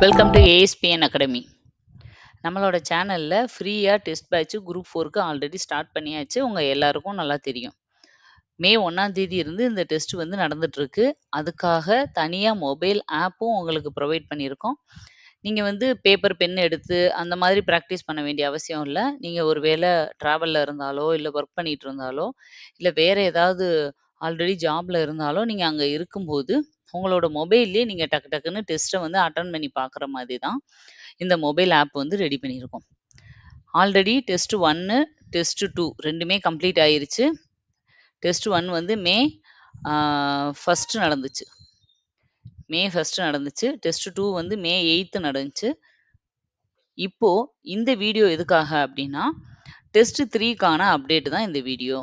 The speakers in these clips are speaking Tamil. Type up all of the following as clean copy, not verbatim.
Welcome to ASPN academy. நம்மளோட சேனல்ல ஃப்ரீயா டெஸ்ட் பேட்ச் குரூப் 4க்கு ஆல்ரெடி ஸ்டார்ட் பண்ணியாச்சு. உங்க எல்லாருக்கும் நல்லா தெரியும். மே 1ஆம் தேதி இருந்து இந்த டெஸ்ட் வந்து நடந்துட்டு இருக்கு. அதுக்காக தனியா மொபைல் ஆப்பும் உங்களுக்கு ப்ரொவைட் பண்ணியிருக்கோம். நீங்க வந்து பேப்பர், பென் எடுத்து அந்த மாதிரி பிராக்டிஸ் பண்ண வேண்டிய அவசியம் இல்ல. நீங்க ஒரு வேள டிராவல்ல இருந்தாலோ, இல்ல ஒர்க் பண்ணிட்டு இருந்தாலோ, இல்ல வேற ஏதாவது ஆல்ரெடி ஜாப்ல இருந்தாலோ, நீங்க அங்க இருக்கும்போது, உங்களோட மொபைல்லயே நீங்க டக்கு டக்குன்னு டெஸ்ட்ட வந்து அட்டெண்ட் பண்ணி பார்க்குற மாதிரி தான் இந்த மொபைல் ஆப் வந்து ரெடி பண்ணியிருக்கோம். ஆல்ரெடி டெஸ்ட் 1, டெஸ்ட் 2 2மே கம்ப்ளீட் ஆயிருச்சு. டெஸ்ட் 1 வந்து மே 1 நடந்துச்சு. மே 1 நடந்துச்சு. டெஸ்ட் 2 வந்து மே 8 நடந்துச்சு. இப்போ இந்த வீடியோ எதுக்காக அப்படின்னா, டெஸ்ட் 3க்கான அப்டேட் தான் இந்த வீடியோ.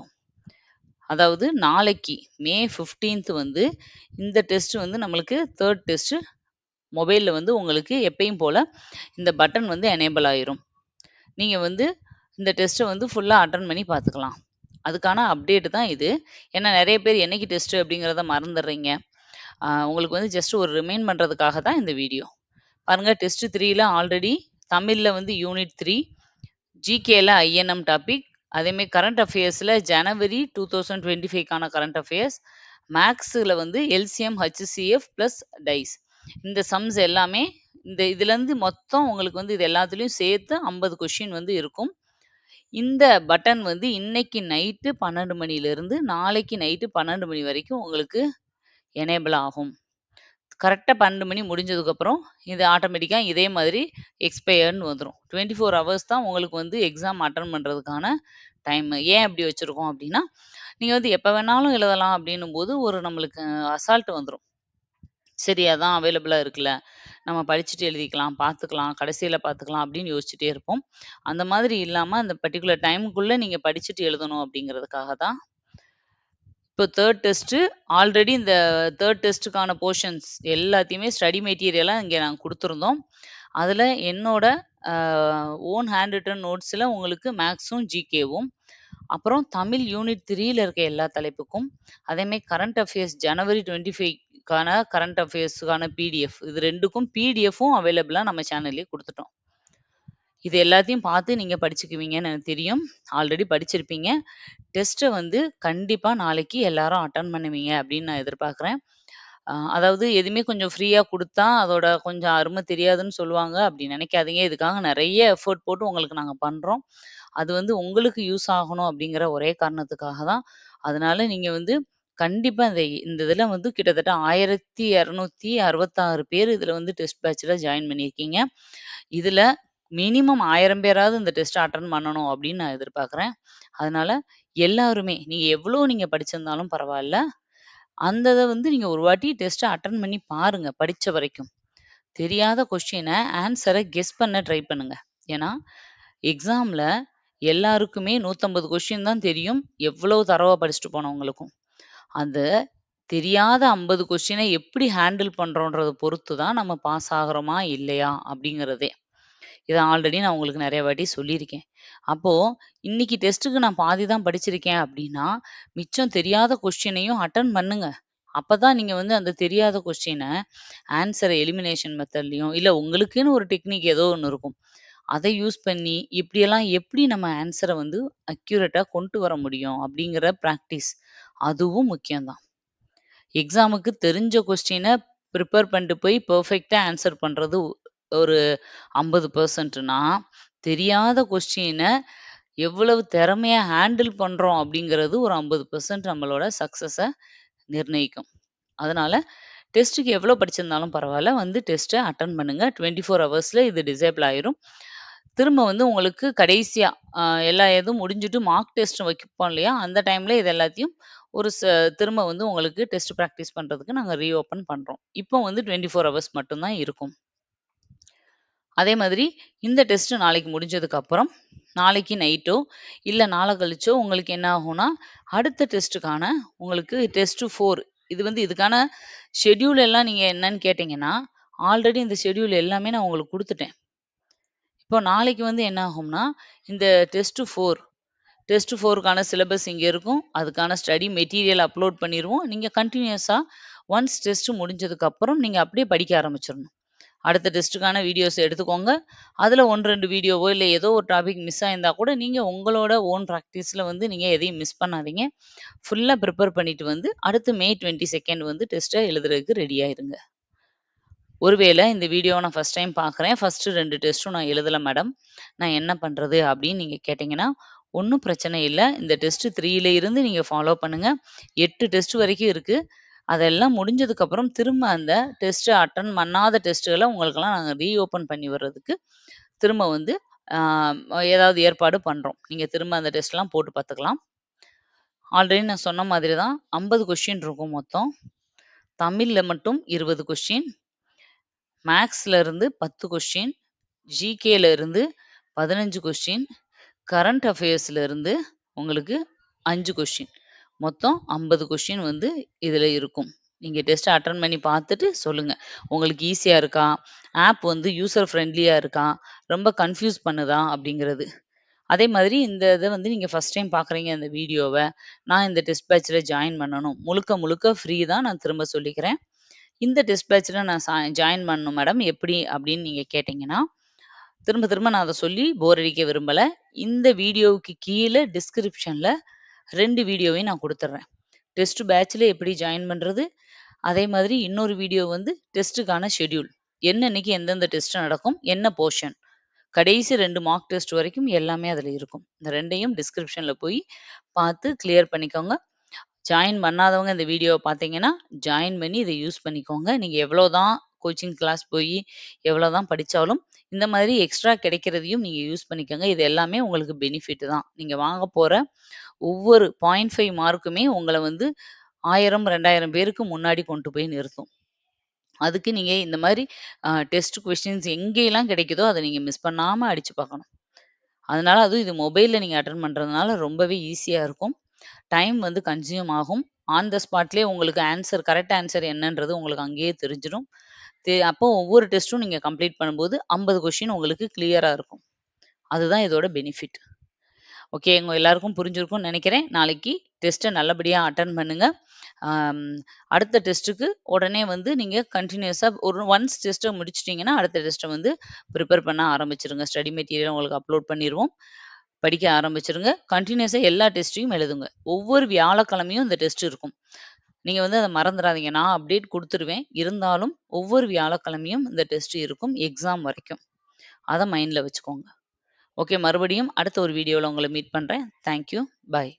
அதாவது நாளைக்கு மே 15th வந்து இந்த டெஸ்ட் வந்து நம்மளுக்கு 3rd டெஸ்ட் மொபைல்ல வந்து உங்களுக்கு எப்பயும் போல இந்த பட்டன் வந்து எனேபிள் ஆயிரும். நீங்க வந்து இந்த டெஸ்ட்ட வந்து ஃபுல்லா அட்டெண்ட் பண்ணி பார்த்துக்கலாம். அதுக்கான அப்டேட் தான் இது. ஏன்னா நெறைய பேர் என்னைக்கு டெஸ்ட் அப்படிங்கிறத மறந்துடுறீங்க. உங்களுக்கு வந்து ஜஸ்ட் ஒரு ரிமைண்ட் பண்றதுக்காக தான் இந்த வீடியோ. பாருங்க டெஸ்ட் 3ல ஆல்ரெடி தமிழ்ல வந்து யூனிட் 3, ஜிகேல ஐஎன்எம் டாபிக், அதேமாரி கரண்ட் அஃபேர்ஸ்ல ஜனவரி 2025க்கான கரண்ட் அஃபேர்ஸ், மேக்ஸ்ல வந்து எல்சிஎம், ஹச்சிஎஃப் பிளஸ் டைஸ். இந்த சம்ஸ் எல்லாமே இதுலேருந்து மொத்தம் உங்களுக்கு வந்து இது எல்லாத்துலயும் சேர்த்து 50 கொஸ்டின் வந்து இருக்கும். இந்த பட்டன் வந்து இன்னைக்கு நைட்டு 12 மணிலேருந்து நாளைக்கு நைட்டு 12 மணி வரைக்கும் உங்களுக்கு எனேபிள் ஆகும். கரெக்ட்டா 12 மணி முடிஞ்சதுக்கப்புறம் இது ஆட்டோமேட்டிக்கா இதே மாதிரி எக்ஸ்பயர்ன்னு வந்துரும். 24 ஹவர்ஸ் தான் உங்களுக்கு வந்து எக்ஸாம் அட்டெண்ட் பண்றதுக்கான டைம். ஏன் அப்படி வச்சிருக்கோம் அப்படின்னா, நீங்க வந்து எப்ப வேணாலும் எழுதலாம் அப்படின்னும்போது ஒரு நம்மளுக்கு அசால்ட் வந்துரும். சரி அதான் அவைலபிளா இருக்குல்ல. நம்ம படிச்சுட்டு எழுதிக்கலாம், பார்த்துக்கலாம், கடைசியில பார்த்துக்கலாம் அப்படின்னு யோசிச்சுட்டே இருப்போம். அந்த மாதிரி இல்லாம அந்த பர்ட்டிகுலர் டைம்க்குள்ள நீங்க படிச்சுட்டு எழுதணும் அப்படிங்கிறதுக்காக தான். இப்போ 3rd டெஸ்ட் ஆல்ரெடி இந்த 3rd டெஸ்ட்டுக்கான போர்ஷன்ஸ் எல்லாத்தையுமே ஸ்டடி மெட்டீரியலா இங்க நாங்க குடுத்துருந்தோம். அதுல என்னோட ஓன் ஹேண்ட் ரிட்டன் நோட்ஸ்ல உங்களுக்கு மேக்ஸும், ஜிகேவும், அப்புறம் தமிழ் யூனிட் 3ல இருக்க எல்லா தலைப்புக்கும், அதேமாரி கரண்ட் அஃபேர்ஸ் ஜனவரி 25க்கான கரண்ட் அஃபேர்ஸ்க்கான பிடிஎஃப் இது 2க்கும் பிடிஎஃப்பும் அவைலபிளா நம்ம சேனல்லயே குடுத்துட்டோம். இது எல்லாத்தையும் பார்த்து நீங்க படிச்சுக்குவீங்கன்னு எனக்கு தெரியும். ஆல்ரெடி படிச்சிருப்பீங்க. டெஸ்ட்ட வந்து கண்டிப்பா நாளைக்கு எல்லாரும் அட்டெண்ட் பண்ணுவீங்க அப்படின்னு நான் எதிர்பார்க்குறேன். அதாவது எதுவுமே கொஞ்சம் ஃப்ரீயா குடுத்தா, அதோட கொஞ்சம் அரும தெரியாதுன்னு சொல்லுவாங்க. அப்படி நினைக்காதீங்க. இதுக்காக நெறைய எஃபோர்ட் போட்டு உங்களுக்கு நாங்க பண்றோம். அது வந்து உங்களுக்கு யூஸ் ஆகணும் அப்படிங்கிற ஒரே காரணத்துக்காக தான். அதனால நீங்க வந்து கண்டிப்பா இந்த இதுல வந்து கிட்டத்தட்ட 1266 பேர் இதுல வந்து டெஸ்ட் பேட்ச்ல ஜாயின் பண்ணியிருக்கீங்க. இதுல மினிமம் 1000 பேராவது இந்த டெஸ்ட்ட அட்டெண்ட் பண்ணணும் அப்படின்னு நான் எதிர்பார்க்குறேன். அதனால எல்லாருமே நீங்க படிச்சிருந்தாலும் பரவால்ல. அந்த இத வந்து நீங்க ஒரு வாட்டி டெஸ்ட்ட அட்டெண்ட் பண்ணி பாருங்க, படிச்ச வரைக்கும். தெரியாத கொஸ்டின ஆன்ஸர கெஸ் பண்ண ட்ரை பண்ணுங்க. ஏன்னா, எக்ஸாம்ல எல்லாருக்குமே 150 கொஸ்டின் தான் தெரியும். எவ்வளவு தரோவா படிச்சுட்டு போனவங்களுக்கும். அந்த தெரியாத 50 கொஸ்டின எப்படி ஹேண்டில் பண்றோன்றத பொறுத்து தான் நம்ம பாஸ் ஆகுறோமா, இல்லையா அப்படிங்கிறதே. இத ஆல்ரெடி நான் உங்களுக்கு நெறைய வாட்டி சொல்லியிருக்கேன். அப்போ இன்னைக்கு டெஸ்ட்டுக்கு நான் பாதி தான் படிச்சிருக்கேன் அப்படின்னா, மிச்சம் தெரியாத கொஸ்டினையும் அட்டெண்ட் பண்ணுங்க. அப்பதான் நீங்க வந்து அந்த தெரியாத கொஸ்டின ஆன்ஸர எலிமினேஷன் மெத்தட்லயும், இல்ல உங்களுக்குன்னு ஒரு டெக்னிக் ஏதோ ஒண்ணு இருக்கும். அதை யூஸ் பண்ணி இப்படியெல்லாம் எப்படி நம்ம ஆன்ஸர வந்து அக்யூரேட்டா கொண்டு வர முடியும் அப்படிங்கிற பிராக்டிஸ். அதுவும் முக்கியம் தான். எக்ஸாமுக்கு தெரிஞ்ச கொஸ்டின ப்ரிப்பேர் பண்ணிட்டு போய் பெர்ஃபெக்ட்டா ஆன்ஸர் பண்றது ஒரு 50%னா, தெரியாத கொஸ்டின எவ்வளவு திறமையா ஹேண்டில் பண்றோம் அப்படிங்கிறது ஒரு 50% நம்மளோட சக்சஸ நிர்ணயிக்கும். அதனால டெஸ்ட்டுக்கு எவ்வளோ படிச்சிருந்தாலும் பரவால்ல, வந்து டெஸ்ட்ட அட்டெண்ட் பண்ணுங்க. 24 ஹவர்ஸ்ல இது டிசேபிள் ஆயிரும். திரும்ப வந்து உங்களுக்கு கடைசியா எல்லா இதுவும் முடிஞ்சுட்டு மார்க் டெஸ்ட் வைப்போம் இல்லையா? அந்த டைம்ல இது எல்லாத்தையும் ஒரு திரும்ப வந்து உங்களுக்கு டெஸ்ட் பிராக்டிஸ் பண்றதுக்கு நாங்க ரீஓப்பன் பண்றோம். இப்போ வந்து 24 ஹவர்ஸ் மட்டும் தான் இருக்கும். அதே மாதிரி இந்த டெஸ்ட் நாளைக்கு முடிஞ்சதுக்கு அப்புறம், நாளைக்கு நைட்டோ, இல்ல நாள கழிச்சோ உங்களுக்கு என்ன ஆகும்னா, அடுத்த டெஸ்ட்டுக்கான உங்களுக்கு டெஸ்ட் 4 இது வந்து இதுக்கான ஷெட்யூல் எல்லாம் நீங்க என்னன்னு கேட்டீங்கன்னா, ஆல்ரெடி இந்த ஷெட்யூல் எல்லாமே நான் உங்களுக்கு குடுத்துட்டேன். இப்போ நாளைக்கு வந்து என்ன ஆகும்னா, இந்த டெஸ்ட் 4க்கான சிலபஸ் இங்க இருக்கும். அதுக்கான ஸ்டடி மெட்டீரியல் அப்லோட் பண்ணிருவோம். நீங்க கன்டினியூஸா ஒன்ஸ் டெஸ்ட் முடிஞ்சதுக்கு அப்புறம் நீங்க அப்படியே படிக்க ஆரம்பிச்சிரணும். அடுத்த டெஸ்ட்டுக்கான வீடியோஸ் எடுத்துக்கோங்க. அதில 1, 2 வீடியோவோ இல்ல ஏதோ ஒரு டாபிக் மிஸ் ஆயிருந்தா கூட நீங்க உங்களோட ஓன் பிராக்டிஸ்ல வந்து நீங்க எதையும் மிஸ் பண்ணாதீங்க. ஃபுல்லா ப்ரிப்பேர் பண்ணிட்டு வந்து அடுத்து மே 22 வந்து டெஸ்ட்ட எழுதுறதுக்கு ரெடி ஆயிருங்க. ஒருவேளை இந்த வீடியோவ நான் ஃபர்ஸ்ட் டைம் பார்க்குறேன். ஃபர்ஸ்ட்டு 2 டெஸ்ட்டும் நான் எழுதல மேடம். நான் என்ன பண்றது? அப்படின்னு நீங்க கேட்டீங்கன்னா, ஒண்ணும் பிரச்சனை இல்ல. இந்த டெஸ்ட் 3ல இருந்து நீங்க ஃபாலோ பண்ணுங்க. 8 டெஸ்ட் வரைக்கும் இருக்கு. அதெல்லாம் முடிஞ்சதுக்கப்புறம் திரும்ப அந்த டெஸ்ட் அட்டெண்ட் பண்ணாத டெஸ்ட்டுகள உங்களுக்கெல்லாம் நாங்க ரீஓப்பன் பண்ணி விடுறதுக்கு திரும்ப வந்து ஆ ஏதாவது ஏற்பாடு பண்றோம். நீங்க திரும்ப அந்த டெஸ்ட்லாம் போட்டு பார்த்துக்கலாம். ஆல்ரெடி நான் சொன்ன மாதிரி தான் 50 கொஸ்டின் இருக்கும் மொத்தம். தமிழ்ல மட்டும் 20 கொஸ்டின். மேத்ஸ்ல இருந்து 10 கொஸ்டின், ஜிகேல இருந்து 15 கொஸ்டின், கரண்ட் அஃபேர்ஸ்ல இருந்து உங்களுக்கு 5 கொஸ்டின். மொத்தம் 50 கொஸ்டின் வந்து இதுல இருக்கும். நீங்க டெஸ்ட் அட்டெண்ட் பண்ணி பார்த்துட்டு சொல்லுங்க. உங்களுக்கு ஈஸியா இருக்கா? ஆப் வந்து யூசர் ஃப்ரெண்ட்லியா இருக்கா? ரொம்ப கன்ஃப்யூஸ் பண்ணுதா? அப்படிங்கிறது. அதே மாதிரி இந்த இத வந்து நீங்க ஃபர்ஸ்ட் டைம் பார்க்குறீங்க இந்த வீடியோவ. நான் இந்த டெஸ்ட் பேட்ச்ல ஜாயின் பண்ணணும். முழுக்க முழுக்க ஃப்ரீ தான். நான் திரும்ப சொல்லிக்கிறேன். இந்த டெஸ்ட் பேட்ச்ல நான் ஜாயின் பண்ணணும் மேடம். எப்படி அப்படின்னு நீங்க கேட்டீங்கன்னா, திரும்ப திரும்ப நான் அத சொல்லி போர் அடிக்க விரும்பல. இந்த வீடியோவுக்கு கீழ டிஸ்கிரிப்ஷன்ல 2 வீடியோவையும் நான் குடுத்துடுறேன். டெஸ்ட் பேட்ச்ல எப்படி ஜாயின் பண்றது? அதே மாதிரி இன்னொரு வீடியோ வந்து டெஸ்ட்டுக்கான ஷெட்யூல். என்னன்னைக்கு எந்தெந்த டெஸ்ட் நடக்கும்? என்ன போர்ஷன்? கடைசி 2 மார்க் டெஸ்ட் வரைக்கும் எல்லாமே அதுல இருக்கும். இந்த 2யும் டிஸ்கிரிப்ஷன்ல போய் பார்த்து கிளியர் பண்ணிக்கோங்க. ஜாயின் பண்ணாதவங்க இந்த வீடியோவ பார்த்தீங்கன்னா, ஜாயின் பண்ணி இத யூஸ் பண்ணிக்கோங்க. நீங்க எவ்வளோதான் கோச்சிங் கிளாஸ் போயி, எவ்வளோதான் படிச்சாலும், இந்த மாதிரி எக்ஸ்ட்ரா கிடைக்கிறதையும் நீங்க யூஸ் பண்ணிக்கோங்க. இது எல்லாமே உங்களுக்கு பெனிஃபிட் தான். நீங்க வாங்க போற ஒவ்வொரு 0.5 மார்க்குமே உங்கள வந்து 1000, 2000 பேருக்கு முன்னாடி கொண்டு போய் நிறுத்தும். அதுக்கு நீங்க இந்த மாரி டெஸ்ட் கொஸ்டின்ஸ் எங்கேயெல்லாம் கிடைக்குதோ, அத நீங்க மிஸ் பண்ணாம அடிச்சு பார்க்கணும். அதனால அதுவும் இது மொபைல்ல நீங்க அட்டெண்ட் பண்றதுனால ரொம்பவே ஈஸியா இருக்கும். டைம் வந்து கன்சியூம் ஆகும். ஆன் த ஸ்பாட்லயே உங்களுக்கு கரெக்ட் ஆன்சர் என்னன்றது உங்களுக்கு அங்கேயே தெரிஞ்சிரும். அப்போ ஒவ்வொரு டெஸ்ட்டும் நீங்க கம்ப்ளீட் பண்ணும்போது 50 கொஸ்டின் உங்களுக்கு கிளியரா இருக்கும். அதுதான் இதோட பெனிஃபிட். ஓகே. உங்க எல்லாருக்கும் புரிஞ்சிருக்கும்னு நெனைக்கிறேன். நாளைக்கு டெஸ்ட்ட நல்லபடியா அட்டெண்ட் பண்ணுங்க. ஆம், அடுத்த டெஸ்ட்டுக்கு உடனே வந்து நீங்க கன்டினியூஸா ஒன்ஸ் டெஸ்ட்ட முடிச்சுட்டீங்கன்னா, அடுத்த டெஸ்ட்ட வந்து ப்ரிப்பேர் பண்ண ஆரம்பிச்சுருங்க. ஸ்டடி மெட்டீரியல் உங்களுக்கு அப்லோட் பண்ணிருவோம். படிக்க ஆரம்பிச்சுருங்க. கன்டினியூஸா எல்லா டெஸ்ட்டையும் எழுதுங்க. ஒவ்வொரு வியாழக்கிழமையும் இந்த டெஸ்ட் இருக்கும். நீங்க வந்து அத மறந்துறாதீங்க. நான் அப்டேட் குடுத்துருவேன். இருந்தாலும் ஒவ்வொரு வியாழக்கிழமையும் இந்த டெஸ்ட் இருக்கும். எக்ஸாம் வரைக்கும். அத மைண்ட்ல வச்சுக்கோங்க. ஓகே. மறுபடியும் அடுத்த ஒரு வீடியோல உங்கள மீட் பண்றேன். Thank you. பாய்.